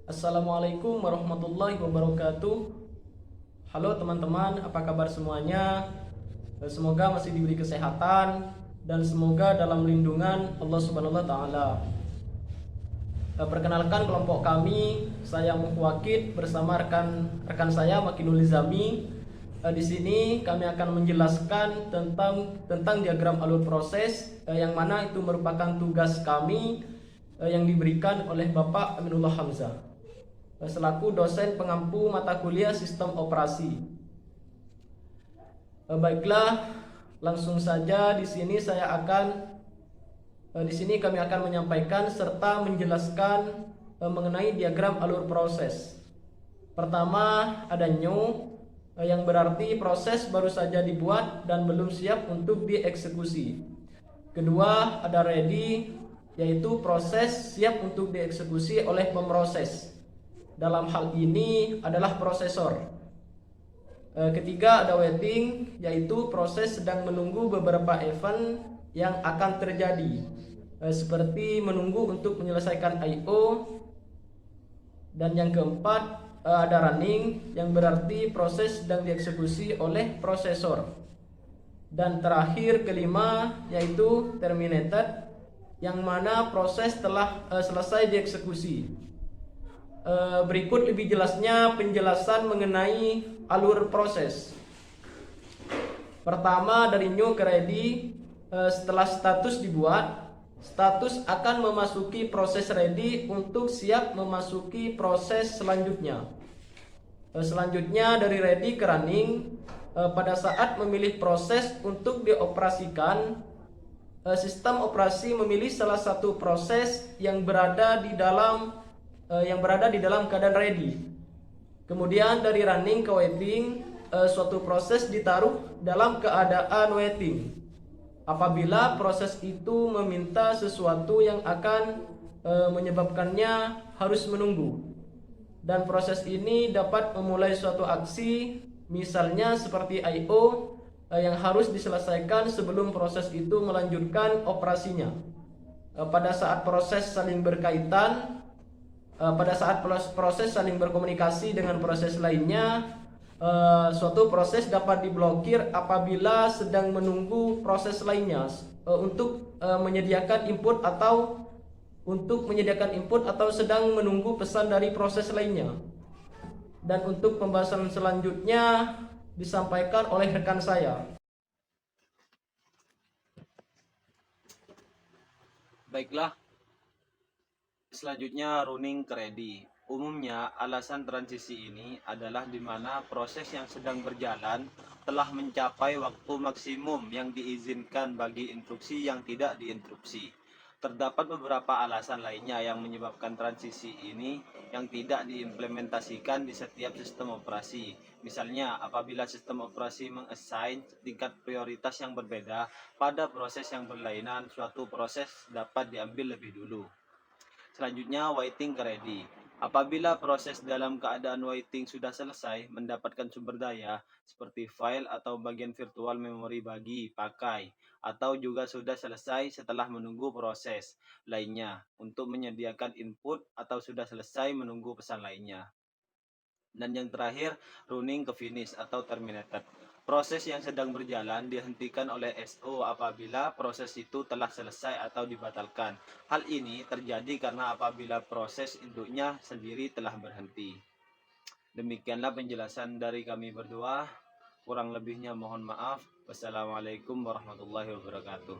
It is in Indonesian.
Assalamualaikum warahmatullahi wabarakatuh. Halo teman-teman, apa kabar semuanya? Semoga masih diberi kesehatan dan semoga dalam lindungan Allah Subhanahu wa taala. Perkenalkan kelompok kami, saya Muhwakid bersama rekan saya Makinul Nizami. Di sini kami akan menjelaskan tentang diagram alur proses yang mana itu merupakan tugas kami yang diberikan oleh Bapak Aminullah Hamzah selaku dosen pengampu mata kuliah sistem operasi. Baiklah, langsung saja di sini kami akan menyampaikan serta menjelaskan mengenai diagram alur proses. Pertama ada new yang berarti proses baru saja dibuat dan belum siap untuk dieksekusi. Kedua ada ready, yaitu proses siap untuk dieksekusi oleh pemroses. Dalam hal ini adalah prosesor. Ketiga ada waiting, yaitu proses sedang menunggu beberapa event yang akan terjadi, seperti menunggu untuk menyelesaikan I/O. Dan yang keempat ada running, yang berarti proses sedang dieksekusi oleh prosesor. Dan terakhir kelima yaitu terminated, yang mana proses telah selesai dieksekusi. Berikut lebih jelasnya penjelasan mengenai alur proses. Pertama dari new ke ready, setelah status dibuat, status akan memasuki proses ready untuk siap memasuki proses selanjutnya. Selanjutnya dari ready ke running, pada saat memilih proses untuk dioperasikan, sistem operasi memilih salah satu proses yang berada di dalam keadaan ready. Kemudian dari running ke waiting, suatu proses ditaruh dalam keadaan waiting apabila proses itu meminta sesuatu yang akan menyebabkannya harus menunggu. Dan proses ini dapat memulai suatu aksi, misalnya seperti I/O yang harus diselesaikan sebelum proses itu melanjutkan operasinya. Pada saat proses saling berkaitan, pada saat proses saling berkomunikasi dengan proses lainnya, suatu proses dapat diblokir apabila sedang menunggu proses lainnya untuk menyediakan input atau sedang menunggu pesan dari proses lainnya. Dan untuk pembahasan selanjutnya disampaikan oleh rekan saya. Baiklah, selanjutnya running ke ready. Umumnya alasan transisi ini adalah di mana proses yang sedang berjalan telah mencapai waktu maksimum yang diizinkan bagi instruksi yang tidak diinterupsi. Terdapat beberapa alasan lainnya yang menyebabkan transisi ini yang tidak diimplementasikan di setiap sistem operasi. Misalnya, apabila sistem operasi mengassign tingkat prioritas yang berbeda pada proses yang berlainan, suatu proses dapat diambil lebih dulu. Selanjutnya, waiting ke ready. Apabila proses dalam keadaan waiting sudah selesai mendapatkan sumber daya seperti file atau bagian virtual memori bagi pakai, atau juga sudah selesai setelah menunggu proses lainnya untuk menyediakan input atau sudah selesai menunggu pesan lainnya. Dan yang terakhir, running ke finish atau terminated. Proses yang sedang berjalan dihentikan oleh SO apabila proses itu telah selesai atau dibatalkan. Hal ini terjadi karena apabila proses induknya sendiri telah berhenti. Demikianlah penjelasan dari kami berdua. Kurang lebihnya mohon maaf. Wassalamualaikum warahmatullahi wabarakatuh.